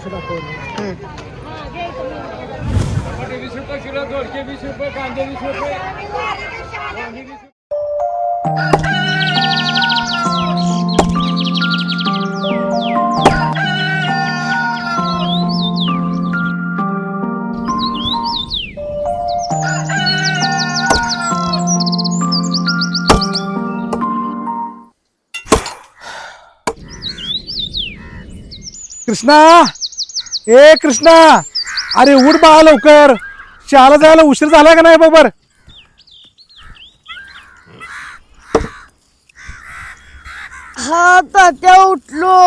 कसं दाखवलं. टमाटे 20 रुपये किलो, दोडके 20 रुपये, कांदे 20 रुपये, वांगी 20 रुपये. कृष्णा, ए कृष्णा, अरे उठ बाळा लवकर, शाळेला जायला उशीर झाला का नाही बरोबर. हा तात्या उठलो.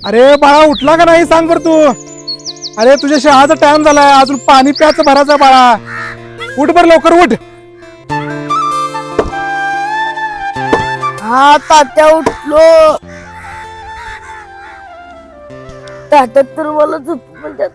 अरे बाळा उठला का नाही सांग बर तू. अरे तुझ्या शाळेचा टाइम झालाय, अजून पाणी प्यायचं भरायचं बाळा. उठ बर लवकर उठ. हा तात्या उठलो. तात्या तर मला झोप म्हणतात.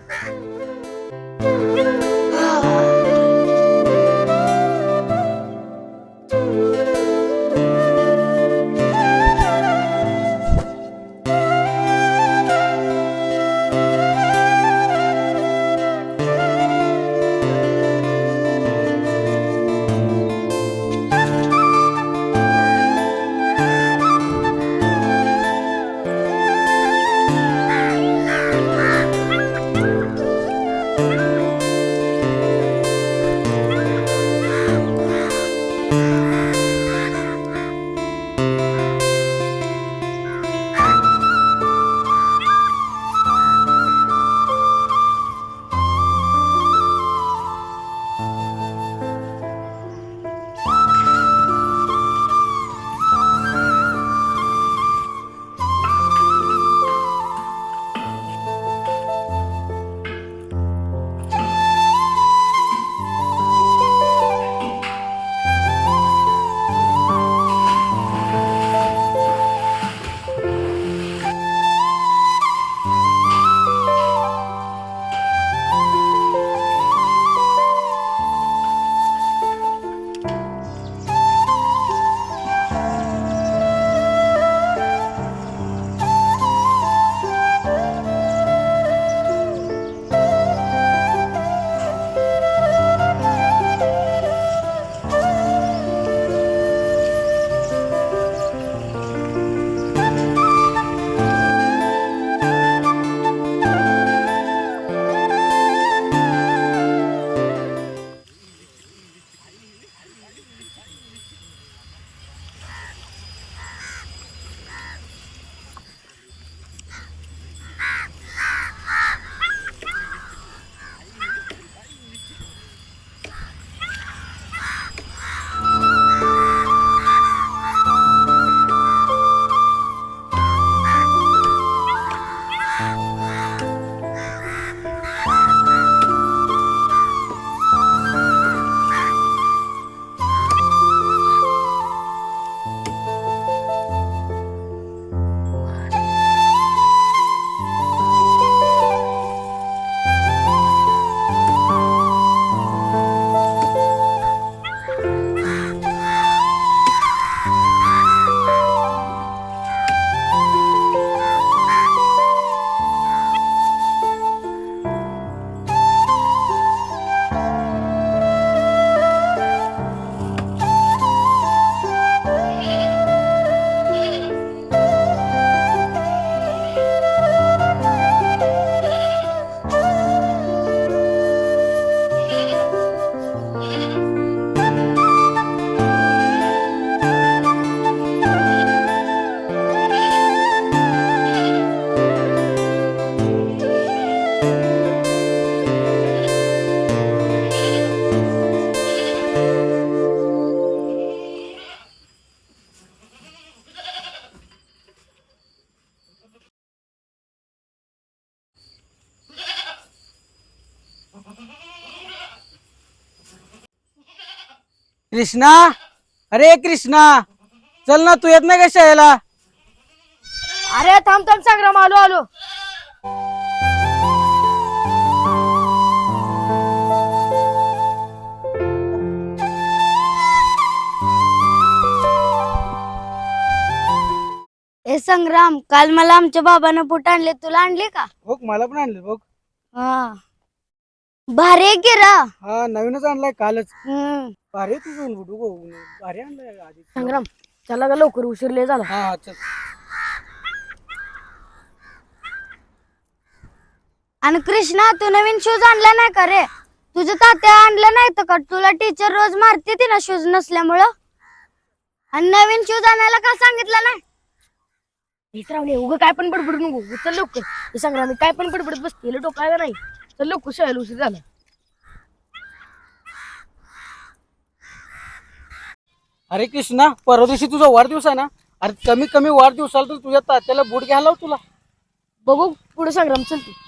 कृष्णा, अरे कृष्णा, चल ना, तू येत नाही का शाळेला. अरे थांब थांब संग्राम, आलो आलो. ए संग्राम, काल मला आमच्या बाबांना बुट आणले, तुला आणले का? बघ मला पण आणले बघ. हा भारी आहे की रा. हा नवीनच आणलाय कालच. हम्म. भारी आहे तुझं बुट गो. भारी आणलाय आधी. संग्राम चला का लवकर, उशीरले झाला. हा चल. आणि कृष्णा, तू नवीन शूज आणला नाही का रे? तुझं तात्या आणलं नाही तर का? तुला टीचर रोज मारते ती ना शूज नसल्यामुळं. आणि नवीन शूज आणायला का सांगितलं नाही? रावले उगं काय पण बडबड नको, चल लवकर. हे संग्राम मी काय पण बडबडत बसते, डोकायला नाही. चल लवकर, शाळेला उशीर झाला. अरे कृष्णा, परवा दिवशी तुझा वाढदिवस आहे ना. अरे कमी कमी वाढदिवसाला तर तुझ्या तात्याला बूट घ्यायला लाव तुला. बघू पुढे संग्राम, चलते.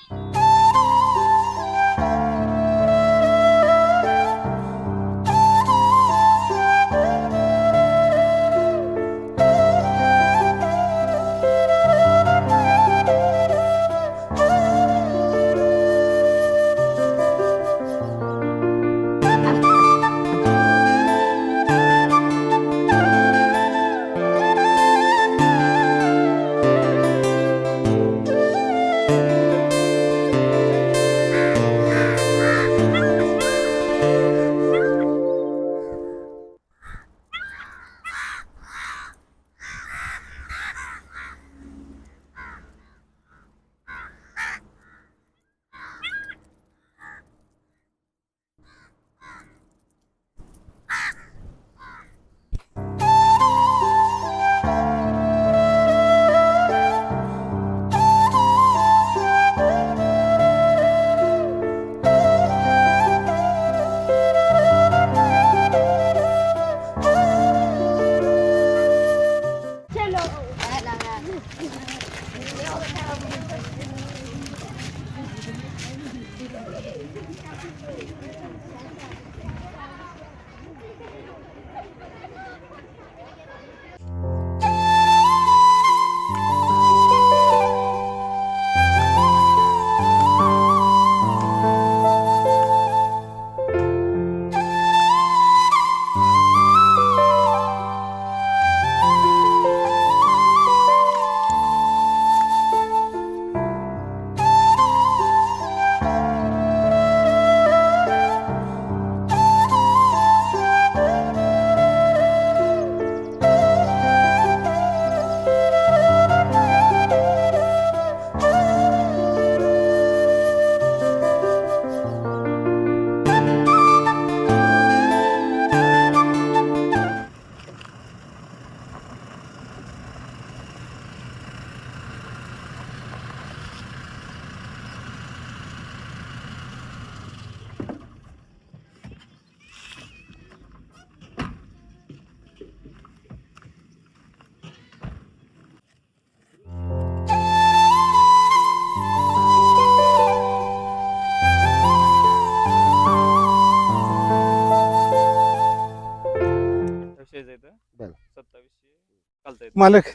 मालक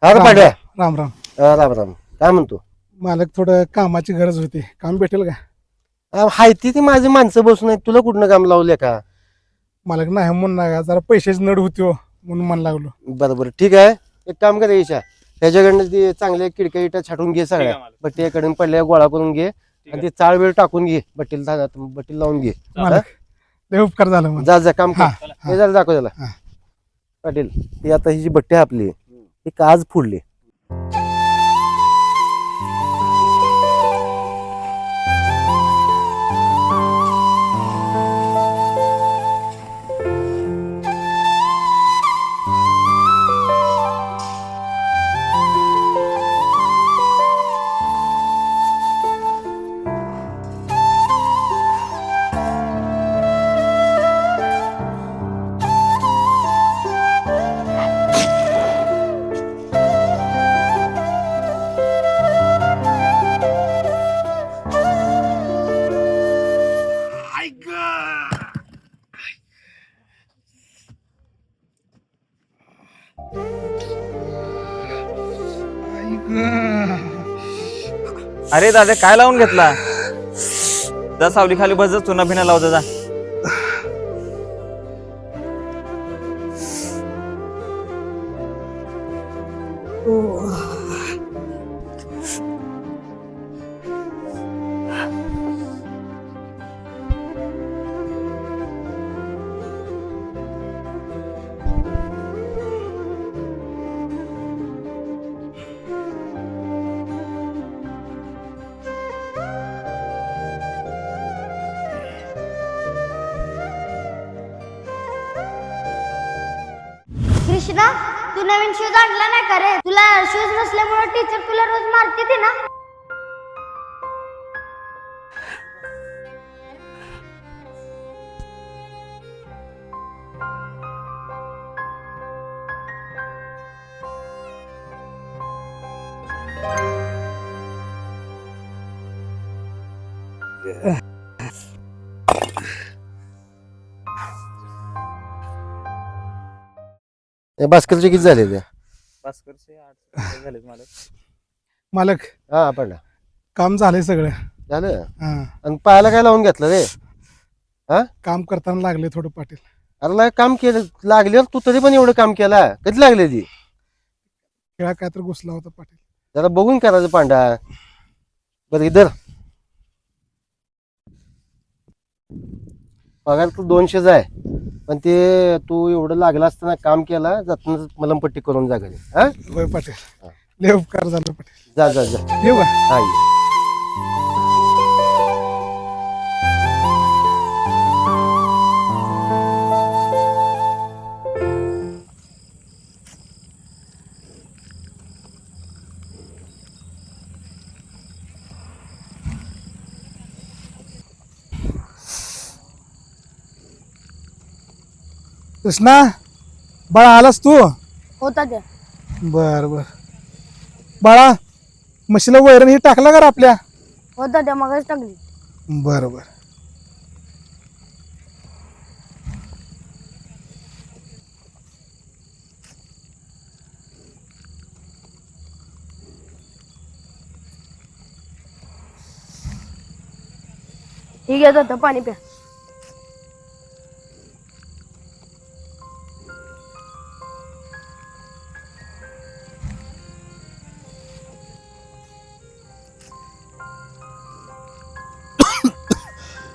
हा का पांड्या? राम राम. राम राम. काय म्हणतो? मालक थोडं कामाची गरज होती, काम भेटेल का? हाय ती माझी माणसं बसून आहेत, तुला कुठनं काम लावले का? मालक नाही म्हणून नका, जरा पैशाची नड होती हो, म्हणून मन लागलो. बरोबर ठीक आहे. एक काम कर ईशा, त्याच्याकडनं ते चांगल्या खिडक्या इटा छाटून घे सगळ्या, बट्टीकडून पडल्या गोळा करून घे आणि ते चाळ वेळ टाकून घे, बट्टील लावून घे. मालक लय उपकार झाला मग. जा काम कर. हा, हे जरा दाखव त्याला. हा. पाटील ती आता ही जी बट्टी आहे आपली ही काज फोडली. अरे दादा काय लावून घेतला? जा सावली खाली बस, चुना बिना लाव जा. कृष्णा तू नवीन शूज आणला नाही का रे? तुला शूज नसल्यामुळे टीचर तुला रोज मारते ती ना. भास्करचे किती झाले ते? भास्करचे 8 झालेत मालक. मालक हा पडला काम झालंय सगळं. झालं. हा आणि पायाला काय लावून घेतलं रे? काम करताना लागले थोडं पाटील. अरे काम केलं लागल्यावर तू तरी पण एवढं काम केला कधी लागले ती? खेळा काय तर घुसला होता पाटील. जरा बघून करायचं पांडा. बरं इधर पगार तू 200 आहे पण ते तू एवढं लागलं असताना काम केला जाताना मलमपट्टी करून जा घरी. हा होय पाटील. लय उपकार झाला पाटील. जा जा जा. येऊ का? हा ये. कृष्णा बाळा आलास तू? होता त्या. बर बर. बाळा म्हशीला वैरण ही टाकला का रे आपल्या? होता त्या मगच टाकली. बर बर. ठीक आहे होतं पाणी प्या.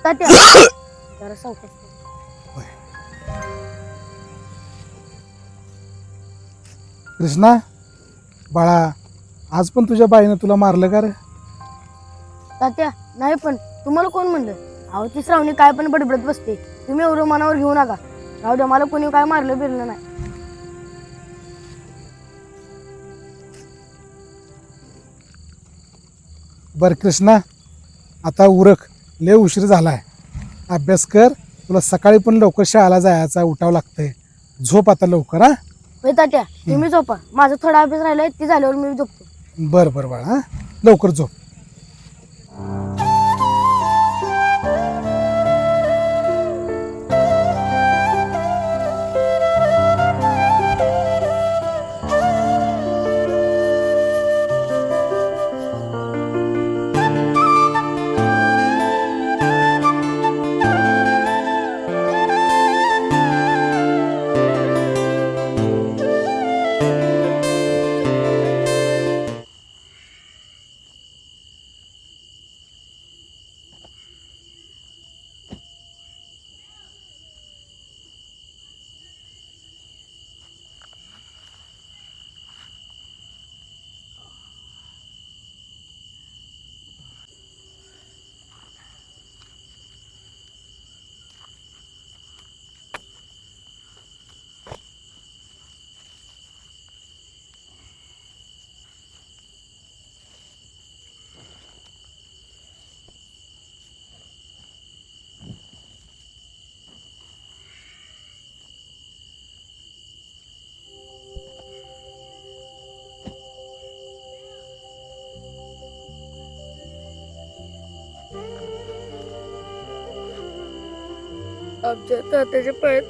तात्या जरा सावकाश कर. कृष्णा बाळा आज पण तुझ्या बाईनं तुला मारलं का रे? तात्या नाही पण तुम्हाला कोण म्हणलं? अहो ती श्रावणी काय पण बडबडत बसते. तुम्ही एवढं मनावर घेऊ नका. राहू द्या मला कोणी काय मारलं बिरलं नाही. बर कृष्णा आता उरक. लय उशीर झालाय. अभ्यास कर. तुला सकाळी पण लवकर शाळेला जायचा उठावं लागतंय. झोप आता लवकर. हा होय तात्या तुम्ही झोपा. माझा थोडा अभ्यास राहिलाय ती झाल्यावर मी झोपतो. बर बर बाळा. हा लवकर झोप. आमच्या तात्याच्या पायात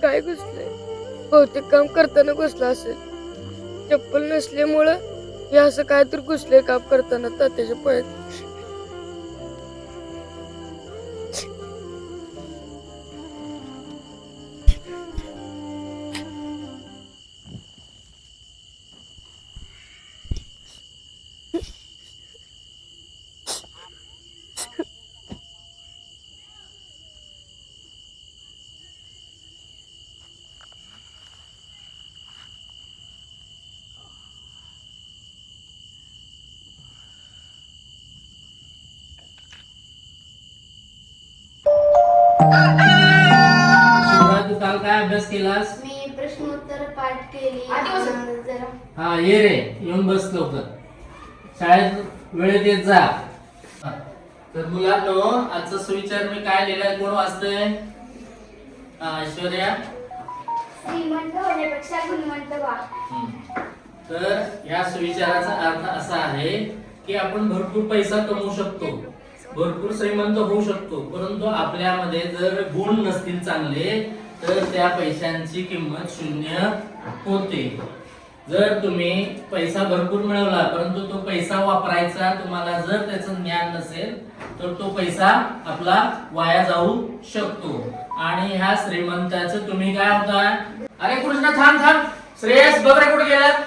काय घुसले? बहुतेक काम करताना घुसला असेल. चप्पल नसल्यामुळं हे असं काय तर घुसले काम करताना तात्याच्या पायात. शिवराज, तू काल काय अभ्यास केलास? मी प्रश्नोत्तर पाठ केली जरा. हा ये रे, येऊन बस लवकर. शाळेत वेळेत येत जा. तर मुलांनो, आजचा सुविचार मी काय लिहिलाय, कोण वाचतंय? ऐश्वर्या. श्रीमंत होण्यापेक्षा गुणवंत व्हा. तर या सुविचाराचा अर्थ असा आहे की आपण भरपूर पैसा कमवू शकतो, भरपूर श्रीमंत होऊ शकतो, परंतु आपल्यामध्ये जर गुण नसतील चांगले तर त्या पैशांची किंमत शून्य होते. जर तुम्ही पैसा भरपूर मिळवला परंतु तो पैसा वापरायचा तुम्हाला जर त्याचं ज्ञान नसेल तर तो पैसा आपला वाया जाऊ शकतो. आणि ह्या श्रीमंताचं तुम्ही काय होता? अरे कृष्ण थांब थांब, श्रेयस बघ रे कुठे गेलात?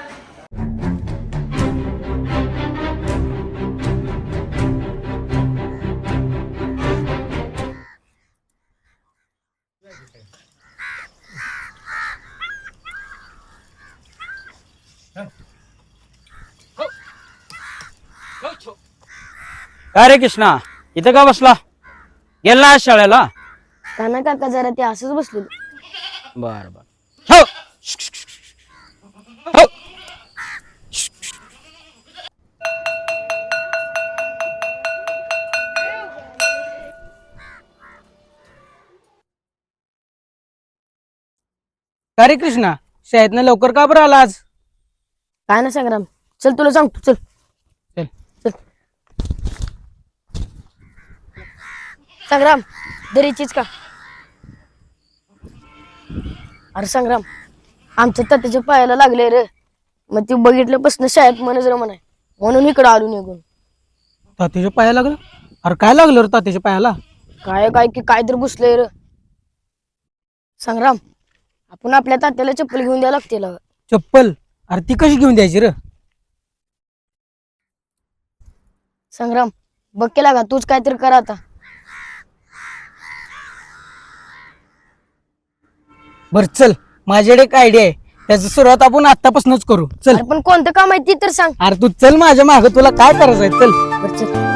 काय रे कृष्णा, इथं का बसला? गेला आज शाळेला? का ना काका, जरा ते असंच बसलेलो. बर बर. हो. हो. काय रे कृष्णा, शाळेतनं लवकर का बरं आला आज? काय ना संग्राम, चल तुला सांगतो, चल. चल. चल संग्राम, दरीचीच का? अरे संग्राम, आमच्या तात्याच्या पायाला लागले रे. मग ती बघितल्यापासून शाळेत मनच रमण आहे, म्हणून इकडं आलो निघून. तात्याच्या पाया लागलं? अरे काय लागलं रे तात्याच्या पायाला? काय काय की काय तर घुसलंय रे. संग्राम, आपण आपल्या तात्याला चप्पल घेऊन द्यायला लागते. चप्पल? अरे ती कशी घेऊन द्यायची रे? संग्राम, बघ केला का, तूच काहीतरी कर आता. बर चल, माझ्याकडे एक आयडिया आहे, त्याची सुरुवात आपण आतापासूनच करू. चल. अरे पण कोणतं काम आहे ती तर सांग. अरे तू चल माझ्या माग, तुला काय करायचंय, चल. बरं चल.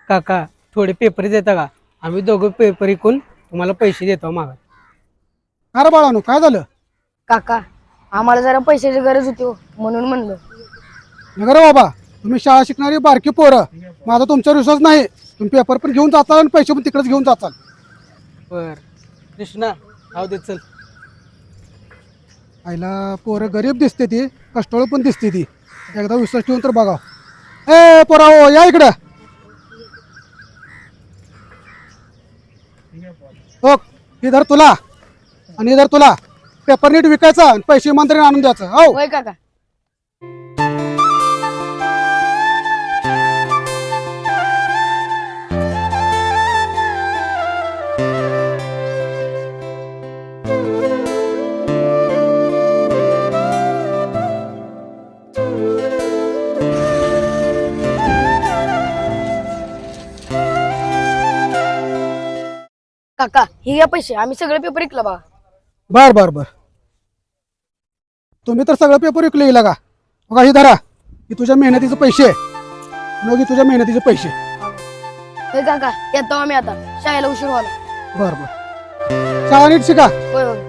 काका, थोडे पेपर देता का? आम्ही दोघं पेपर विकून तुम्हाला पैसे देतो मागा. अरे बाळानो, काय झालं? काका, आम्हाला जरा पैशाची गरज होती हो, म्हणून म्हणलं. नगर बाबा, तुम्ही शाळा शिकणारी बारकी पोरं, माझा तुमच्यावर विश्वास नाही. तुम्ही पेपर पण घेऊन जाताल आणि पैसे पण तिकडेच घेऊन जाताल. बर कृष्णा, राहू दे, चल. आईला पोरं गरीब दिसते ती, कष्टाळू पण दिसते ती. एकदा विश्वास ठेवून तर बघा. ए पोरा, हो या इकडं. हो, इधर तुला आणि इधर तुला पेपर नीट विकायचा आणि पैसे इमानदारीने आणून द्यायचं. हो होय काका. काका, हे घ्या पैसे, आम्ही सगळे पेपर विकला बघा. बर बर बर, तुम्ही तर सगळं पेपर विकले येईल का? बघा ही धरा, ही तुझ्या मेहनतीचे पैसे, मग तुझ्या मेहनतीचे पैसे. होय काका, येतो आम्ही आता, शाळेला उशीर व्हायला. बर बर, शाळा नीट शिका. होय होय.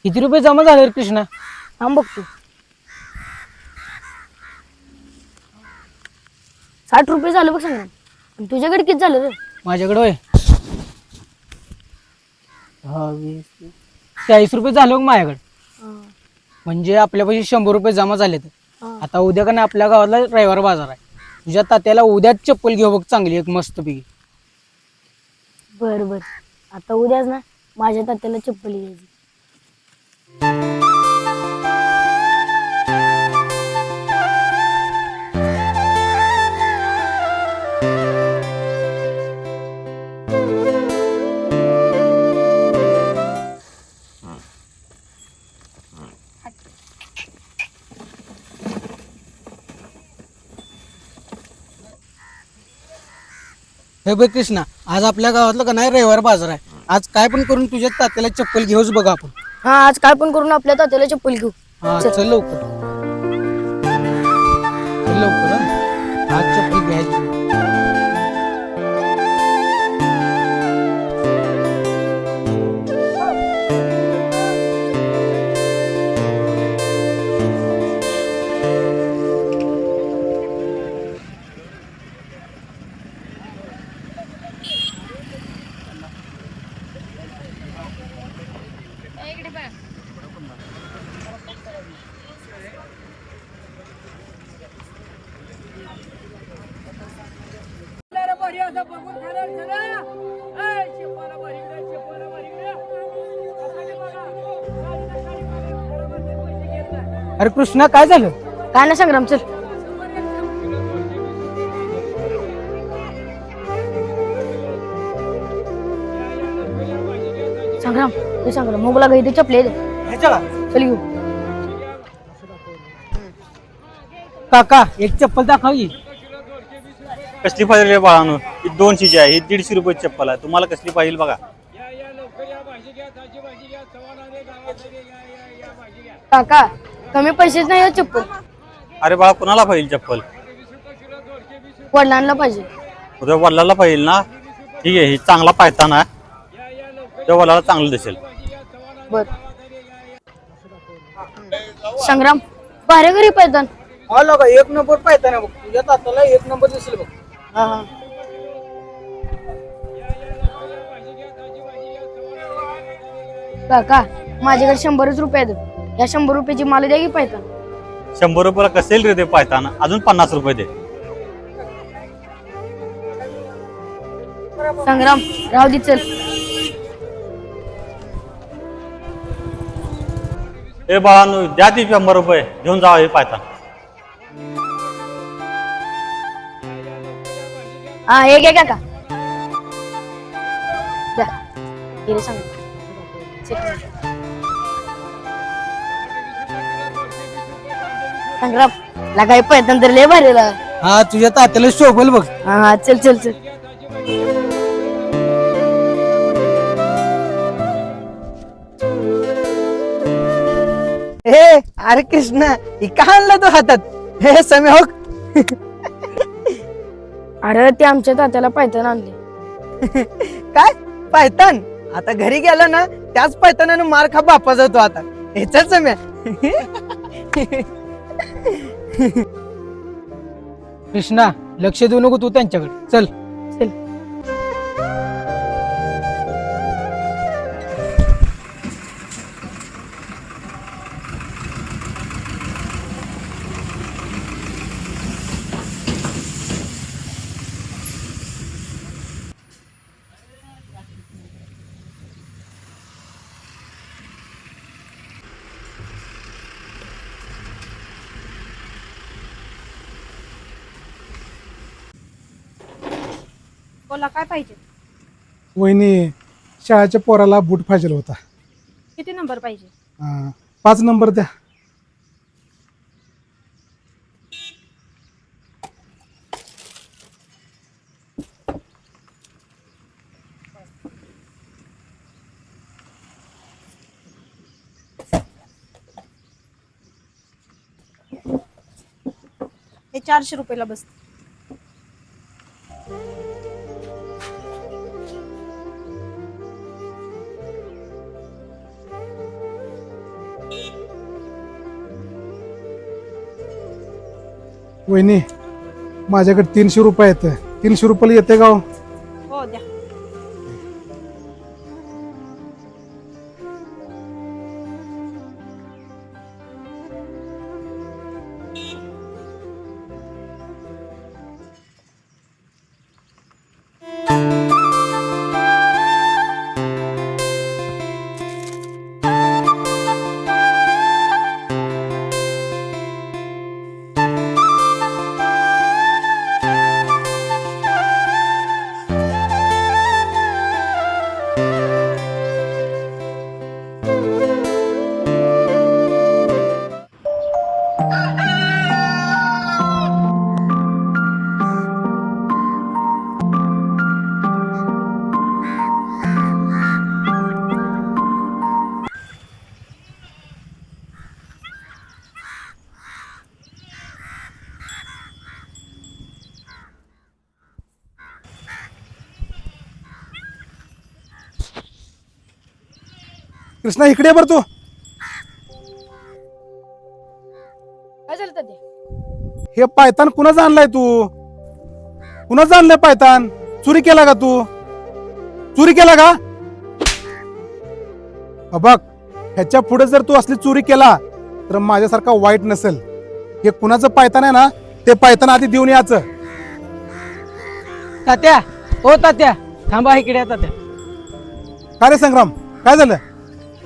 किती रुपये जमा झाले रे कृष्णा? थांब बघतो. 60 रुपये झालं बघ संग्राम. आणि तुझ्याकडे किती झालं रे? माझ्याकडे होय 40 रुपये झाले बघ माझ्याकडे. म्हणजे आपल्यापाशी 100 रुपये जमा झालेत. आता उद्या का नाही आपल्या गावाला रविवार बाजार आहे. तुझ्या तात्याला उद्याच चप्पल घेऊ बघ चांगली एक मस्त पैकी. बर बर आता उद्याच ना माझ्या तात्याला चप्पल घ्यायची. हे बघ कृष्णा, आज आपल्या गावातलं का नाही रविवार बाजार आहे. आज काय पण करून तुझ्या तात्याला चप्पल घेऊच बघा आपण. हा आज काय पण करून आपल्या तात्याला चप्पल घेऊ. हा चल लवकर, चल लवकर हा. आज चप्पल घ्यायची. अरे कृष्णा काय झालं? काय नाही संग्राम चल. संग्राम हे संग्राम मोगला गई ते चपले ह्याच्याला चल घेऊ. काका एक चप्पल दाखव की. कसली पाहिजे बाळानो? ही 200ची आहे, ही 150 रुपये चप्पल आहे. तुम्हाला कसली पाहिजे बघा. या लवकर या, भाजी घ्या, ताजी भाजी घ्या, चव्हाण आले गावात. या भाजी घ्या. काका कमी पैसेच नाही हो चप्पल. अरे बाळा, कुणाला पाहिजे चप्पल? वडिलांना पाहिजे. उद्या वडिलाला पाहिजे ना? ठीक आहे, ही चांगला पायताना आहे. त्या वडिलाला चांगलं दिसेल. बर संग्राम भारे घरी पैदन. हा लोक एक नंबर पाहता ना बघ, तुझ्या तात्याला एक नंबर दिसेल बघ. हा हा काका माझ्याकडे 100 रुपये आहेत. या 100 रुपयाची मला द्या की पैदन. 100 रुपयाला कसेल रे ते पायताना? अजून 50 रुपये दे. संग्राम राहू दे चल. ए बाळानो, द्या ती 100 रुपये घेऊन जावा हे पायताना. हा हे घे काका द्या. हे रे संग्राम संग्राम लगाय पैदन तर लय भारी ला. हा तुझ्या तात्याला शोभल बघ. हा हा चल चल चल. हे अरे कृष्णा, ही का आणला तो हातात? हे समय हो. अरे ते आमच्या तात्याला पैदन आणले. काय पायतान? आता घरी गेला ना त्याच पायतानानं मार खा बापा जातो आता. ह्याचाच समय. कृष्णा लक्ष देऊ नको तू त्यांच्याकडे. चल चल. बोला काय पाहिजे? वहिनी शाळेच्या पोराला बूट पाहिजे होता. किती नंबर पाहिजे? 5 नंबर द्या. हे 400 रुपयाला बसते. वहिनी माझ्याकडे 300 रुपये आहेत. 300 रुपयाला येते का हो? हो द्या. कृष्णा इकडे ये बरं तू. काय झालं तात्या? हे पायतान कुणाचं आणलाय तू? कुणाचं आणलंय पायतान? चोरी केला का तू? चोरी केला का? बघ, ह्याच्या पुढे जर तू असली चोरी केला तर माझ्यासारखा वाईट नसेल. हे कुणाचं पायतान आहे ना, ते पायतान आधी देऊन याचं. तात्या, ओ तात्या, थांबा इकडे या तात्या. का रे संग्राम, काय झालं?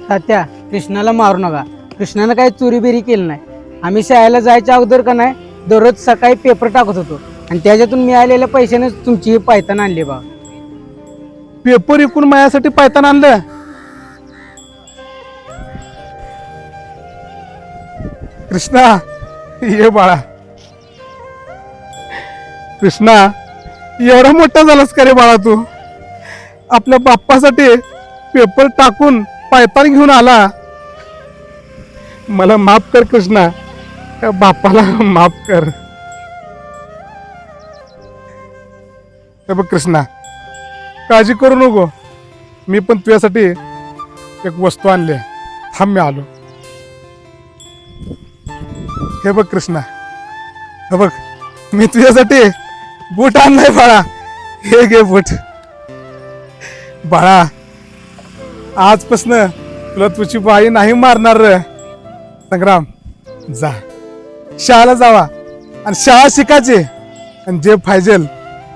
तात्या, कृष्णाला मारू नका. कृष्णानं काही चोरी बिरी केली नाही. आम्ही शाळेला जायच्या अगोदर का नाही दररोज सकाळी पेपर टाकत होतो आणि त्याच्यातून मिळालेल्या पैशाने तुमची ही पायतान आणली बा. पेपर विकून माझ्यासाठी पायतान आणलं? कृष्णा, ये बाळा. कृष्णा, एवढा मोठा झालास का रे बाळा तू? आपल्या बाप्पासाठी पेपर टाकून पायतान घेऊन आला. मला माफ कर कृष्णा, त्या बाप्पाला माफ कर. हे बघ कृष्णा, काळजी करू नको. मी पण तुझ्यासाठी एक वस्तू आणली आहे. थांब, मी आलो. हे बघ कृष्णा, हे बघ, मी तुझ्यासाठी बूट आणलाय बाळा. हे घे बूट. बाळा, आजपासून तुला तुझी बाई नाही मारणार रे. संग्राम, जा शाळेला जावा आणि शाळा शिकायची आणि जे पाहिजे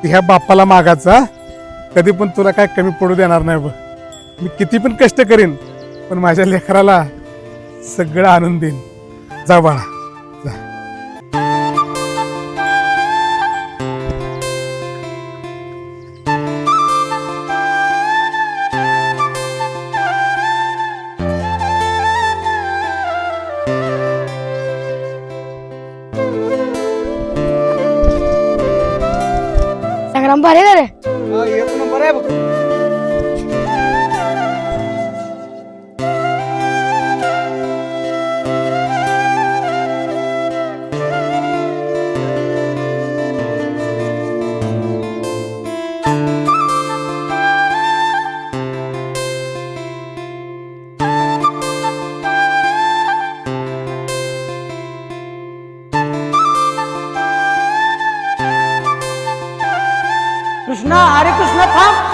ते ह्या बाप्पाला मागायचं. कधी पण तुला काय कमी पडू देणार नाही बघ. मी किती पण कष्ट करीन पण माझ्या लेकराला सगळं आणून देईन. जा बाळा, जा. संग्राम भारी का रे? एक नंबर आहे बघ. कृष्णा, अरे कृष्णा थांब.